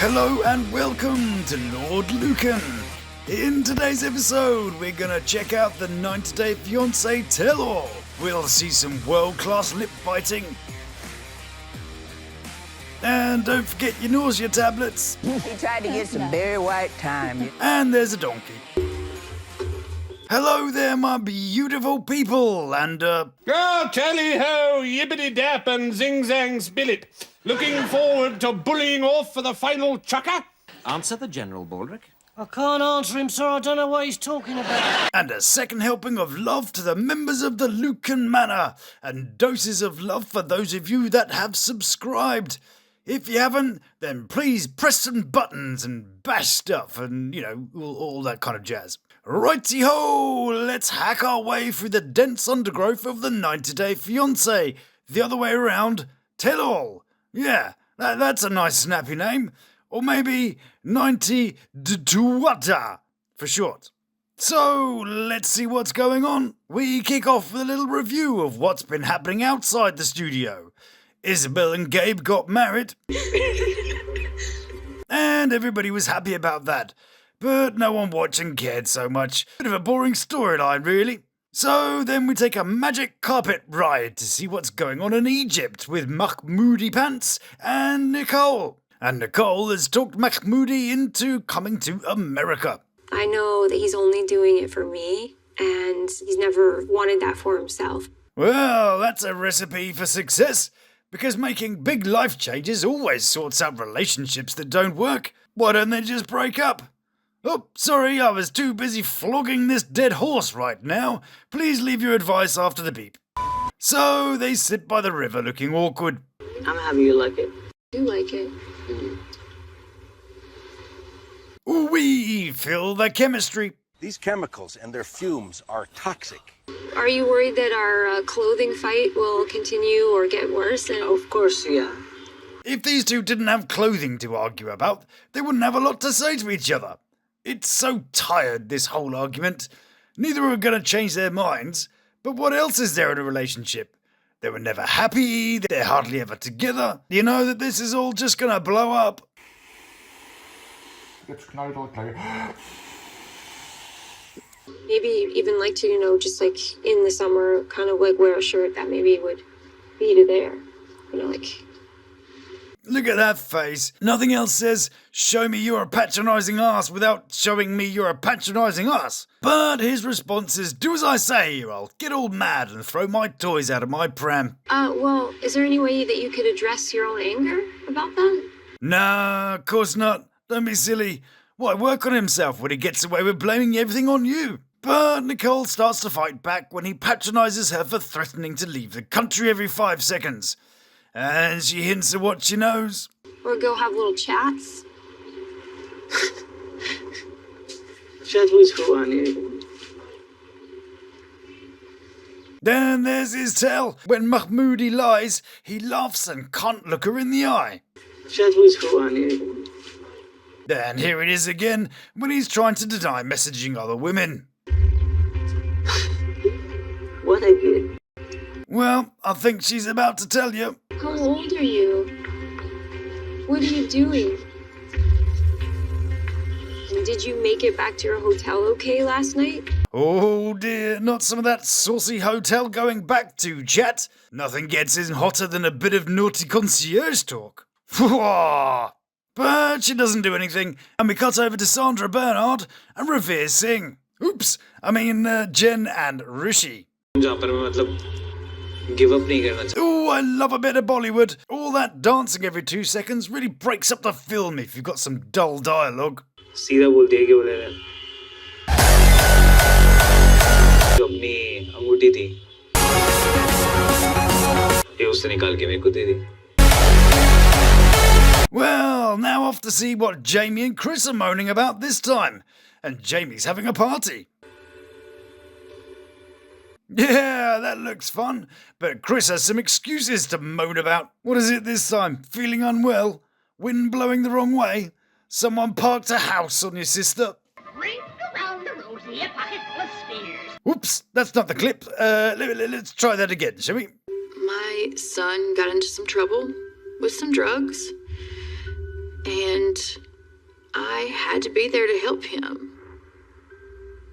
Hello and welcome to Lord Lucan. In today's episode, we're gonna check out the 90-Day Fiancé tell-all. We'll see some world-class lip biting. And don't forget your nausea tablets. He tried to get some very white time. And there's a donkey. Hello there, my beautiful people, and Oh, tally-ho, yibbity-dap and zing-zang-spillit. Looking forward to bullying off for the final chucker? Answer the General, Baldrick. I can't answer him, sir. I don't know what he's talking about. and a second helping of love to the members of the Lucan Manor, and doses of love for those of you that have subscribed. If you haven't, then please press some buttons and bash stuff and, you know, all that kind of jazz. Righty-ho, let's hack our way through the dense undergrowth of the 90-Day Fiancé. The other way around, tell all. Yeah, that's a nice snappy name. Or maybe 90 Duwata for short. So, let's see what's going on. We kick off with a little review of what's been happening outside the studio. Isabel and Gabe got married. And everybody was happy about that. But no one watching cared so much. Bit of a boring storyline, really. So then we take a magic carpet ride to see what's going on in Egypt with Mahmoody Pants and Nicole. And Nicole has talked Mahmoody into coming to America. I know that he's only doing it for me, and he's never wanted that for himself. Well, that's a recipe for success, because making big life changes always sorts out relationships that don't work. Why don't they just break up? Oh, sorry, I was too busy flogging this dead horse right now. Please leave your advice after the beep. So they sit by the river looking awkward. I'm happy you like it. I do like it. We feel the chemistry. These chemicals and their fumes are toxic. Are you worried that our clothing fight will continue or get worse? And Of course, yeah. If these two didn't have clothing to argue about, they wouldn't have a lot to say to each other. It's so tired, this whole argument. Neither are going to change their minds. But what else is there in a relationship? They were never happy, they're hardly ever together. You know that this is all just going to blow up. maybe even like to, just like in the summer, kind of like wear a shirt that maybe would be to there. Like... Look at that face. Nothing else says, show me you're a patronising ass without showing me you're a patronising ass. But his response is, do as I say or I'll get all mad and throw my toys out of my pram. Well, is there any way that you could address your own anger about that? Nah, of course not. Don't be silly. Why work on himself when he gets away with blaming everything on you? But Nicole starts to fight back when he patronises her for threatening to leave the country every 5 seconds. And she hints at what she knows. Or go have little chats. Chat with who, honey? Then there's his tell. When Mahmoody lies, he laughs and can't look her in the eye. Chat with who, honey? Then here it is again, when he's trying to deny messaging other women. What I did? Well, I think she's about to tell you. How old are you? What are you doing? And did you make it back to your hotel okay last night? Oh dear, not some of that saucy hotel going back to, chat. Nothing gets in hotter than a bit of naughty concierge talk. But she doesn't do anything, and we cut over to Sandra Bernard and Revere Singh. Jen and Rishi. Give up नहीं करना चाहिए. Oh, I love a bit of Bollywood. All that dancing every 2 seconds really breaks up the film if you've got some dull dialogue. सीधा बोल दिया कि बोले ना. जो अपनी अंगूठी थी, ये उससे निकाल के मेरे को दे दी. Well, now off to see what Jaymi and Kris are moaning about this time. And Jaymi's having a party. Yeah, that looks fun. But Kris has some excuses to moan about. What is it this time? Feeling unwell? Wind blowing the wrong way? Someone parked a house on your sister? Ring around the rosy, a pocket full of spears. Oops, that's not the clip. Let's try that again, shall we? My son got into some trouble with some drugs. And I had to be there to help him.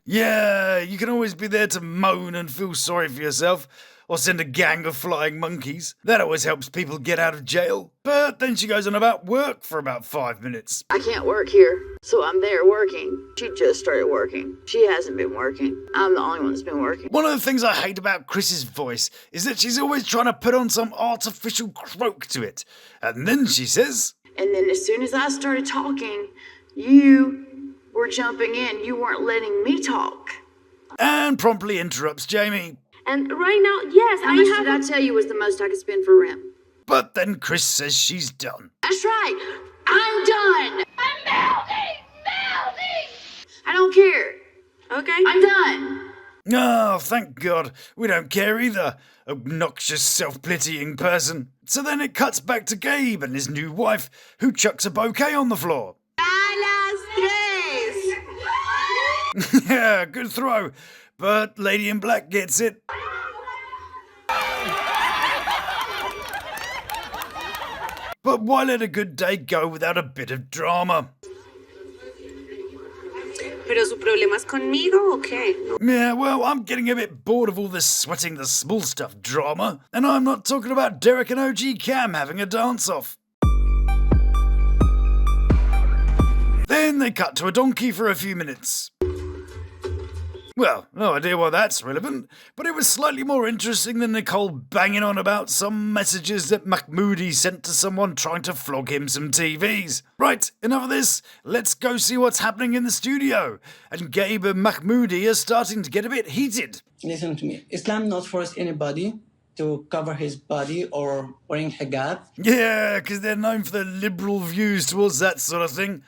Yeah, you can always be there to moan and feel sorry for yourself, or send a gang of flying monkeys. That always helps people get out of jail. But then she goes on about work for about 5 minutes. I can't work here, so I'm there working. She just started working. She hasn't been working. I'm the only one that's been working. One of the things I hate about Chris's voice is that she's always trying to put on some artificial croak to it. And then she says, And then as soon as I started talking, you were jumping in. You weren't letting me talk. and promptly interrupts Jaymi. And right now, yes, How much did I tell you was the most I could spend for rent? But then Kris says she's done. That's right. I'm done. I'm melting! I don't care. Okay. I'm done. Oh, thank God. We don't care either. Obnoxious, self-pitying person. So then it cuts back to Gabe and his new wife, who chucks a bouquet on the floor. Yeah, good throw. But Lady in Black gets it. But why let a good day go without a bit of drama? ¿Pero su problema es conmigo o qué? Yeah, well, I'm getting a bit bored of all this sweating the small stuff drama. And I'm not talking about Derek and OG Cam having a dance-off. Then they cut to a donkey for a few minutes. Well, no idea why that's relevant, but it was slightly more interesting than Nicole banging on about some messages that Mahmood sent to someone trying to flog him some TVs. Right, enough of this, let's go see what's happening in the studio. And Gabe and Mahmood are starting to get a bit heated. Listen to me. Islam not force anybody to cover his body or wearing hijab. Yeah, because they're known for their liberal views towards that sort of thing.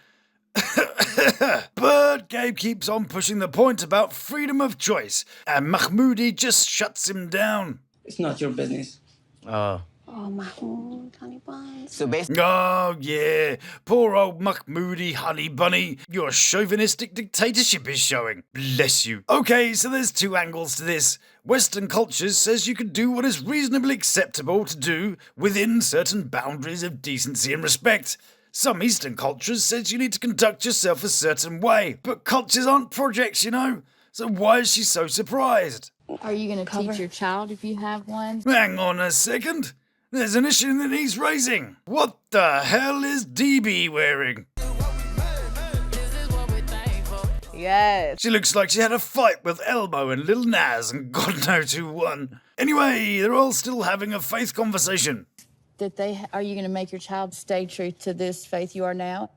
But Gabe keeps on pushing the point about freedom of choice, and Mahmood just shuts him down. It's not your business. Oh, Mahmoud, honey buns. So basically, Oh yeah, poor old Mahmood honey bunny, your chauvinistic dictatorship is showing. Bless you. Okay, so there's two angles to this. Western culture says you can do what is reasonably acceptable to do within certain boundaries of decency and respect. Some Eastern cultures says you need to conduct yourself a certain way, but cultures aren't projects, you know? So why is she so surprised? Are you going to teach your child if you have one? Hang on a second. There's an issue that he's raising. What the hell is DB wearing? Yes. She looks like she had a fight with Elmo and Lil Nas and God knows who won. Anyway, they're all still having a faith conversation. Are you going to make your child stay true to this faith you are now?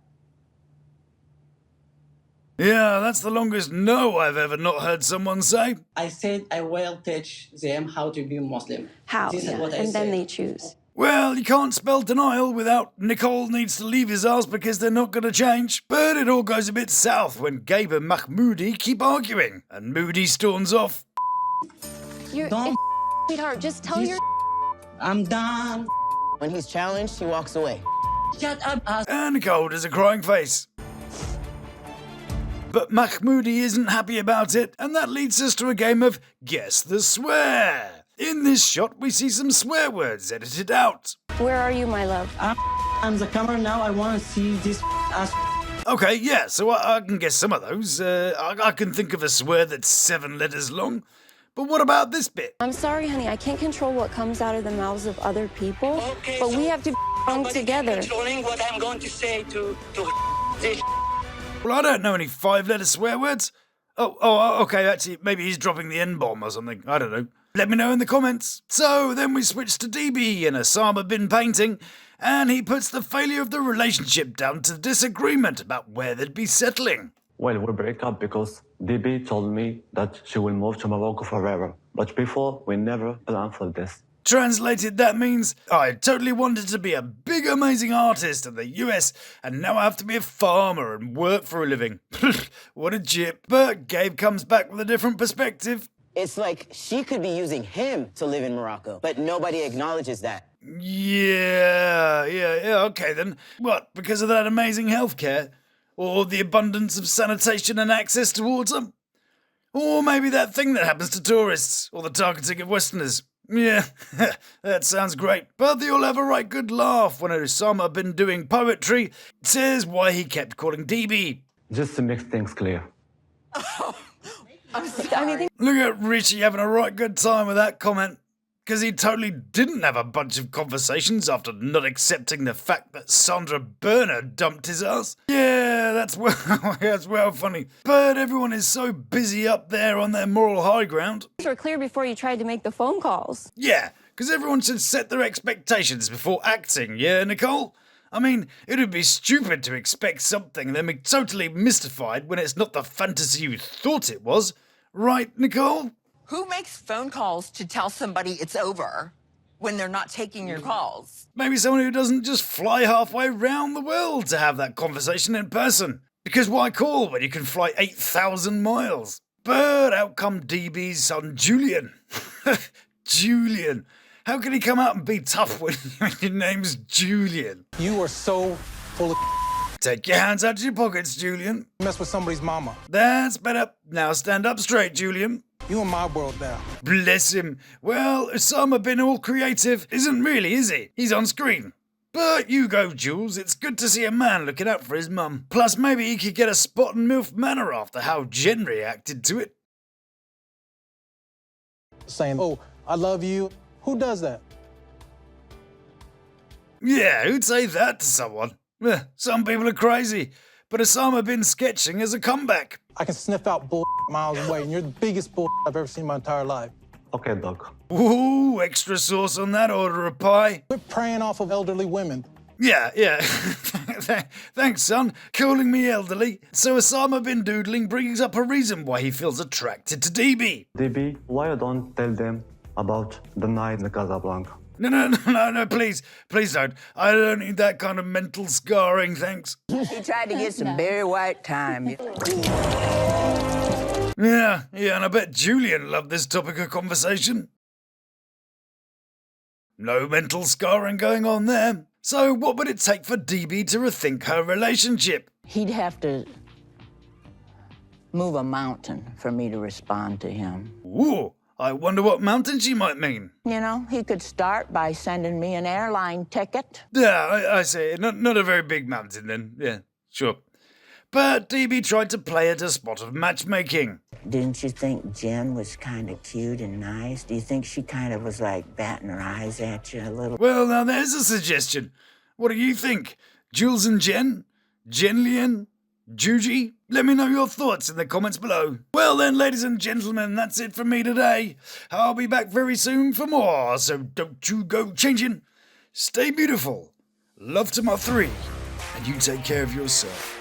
Yeah, that's the longest no I've ever not heard someone say. I said I will teach them how to be Muslim. How? This is what I And then said. they choose. Well, you can't spell denial without Nicole needs to leave his ass because they're not going to change. But it all goes a bit south when Gabe and Mahmood keep arguing, and Moody storms off. Don't Sweetheart, just tell your... I'm done. when he's challenged, he walks away. Shut up, ass. And Nicole does a crying face. But Mahmood isn't happy about it, and that leads us to a game of Guess the Swear. In this shot, we see some swear words edited out. Where are you, my love? I'm the camera now. I want to see this ass. Okay, yeah, so I can guess some of those. I can think of a swear that's 7 letters long. But what about this bit? I'm sorry, honey. I can't control what comes out of the mouths of other people. Okay, but so we have to belong together. Controlling what I'm going to say to this. Well, I don't know any 5-letter swear words. Oh, okay, actually, maybe he's dropping the N-bomb or something. I don't know. Let me know in the comments. So then we switch to DB and Oussama bin painting, and he puts the failure of the relationship down to disagreement about where they'd be settling. Well, we break up because DB told me that she will move to Morocco forever. But before, we never planned for this. Translated, that means I totally wanted to be a big, amazing artist in the US, and now I have to be a farmer and work for a living. What a jip. But Gabe comes back with a different perspective. It's like she could be using him to live in Morocco, but nobody acknowledges that. Yeah, okay then. What, because of that amazing healthcare? Or the abundance of sanitation and access towards them? Or maybe that thing that happens to tourists, or the targeting of Westerners. Yeah, that sounds great. But they'll have a right good laugh when Oussama been doing poetry. Says why he kept calling DB. Just to make things clear. Look at Rishi having a right good time with that comment. Because he totally didn't have a bunch of conversations after not accepting the fact that Sandra Berner dumped his ass. Yeah, that's well funny. But everyone is so busy up there on their moral high ground. Things were clear before you tried to make the phone calls. Yeah, because everyone should set their expectations before acting, yeah, Nicole? I mean, it would be stupid to expect something and then be totally mystified when it's not the fantasy you thought it was. Right, Nicole? Who makes phone calls to tell somebody it's over when they're not taking your calls? Maybe someone who doesn't just fly halfway around the world to have that conversation in person. Because why call when you can fly 8,000 miles? But out come DB's son Julian. Julian. How can he come out and be tough when your name's Julian? You are so full of Take your hands out of your pockets, Julian. mess with somebody's mama. That's better. Now stand up straight, Julian. You in my world now. Bless him. Well, Oussama been all creative isn't really, is he? He's on screen. But you go, Jules. It's good to see a man looking out for his mum. Plus, maybe he could get a spot in MILF Manor after how Jen reacted to it. Saying, oh, I love you. Who does that? Yeah, who'd say that to someone? Some people are crazy. But Oussama been sketching as a comeback. I can sniff out bull miles away, and you're the biggest bull I've ever seen in my entire life. Okay, dog. Ooh, extra sauce on that order of pie. Quit preying off of elderly women. Yeah. Thanks, son. Calling me elderly. So Oussama been doodling brings up a reason why he feels attracted to DB. DB, why you don't tell them about the night in the Casablanca? No, please don't. I don't need that kind of mental scarring, thanks. He tried to get some Barry White time. Yeah, and I bet Julian loved this topic of conversation. No mental scarring going on there. So what would it take for DB to rethink her relationship? He'd have to move a mountain for me to respond to him. Ooh, I wonder what mountain she might mean. You know, he could start by sending me an airline ticket. Yeah, I see. Not a very big mountain then. Yeah, sure. But DB tried to play at a spot of matchmaking. Didn't you think Jen was kind of cute and nice? Do you think she kind of was like batting her eyes at you a little? Well, now there's a suggestion. What do you think? Jules and Jen? Jenlian? Juji? Let me know your thoughts in the comments below. Well then, ladies and gentlemen, that's it from me today. I'll be back very soon for more, so don't you go changing. Stay beautiful. Love to my three. And you take care of yourself.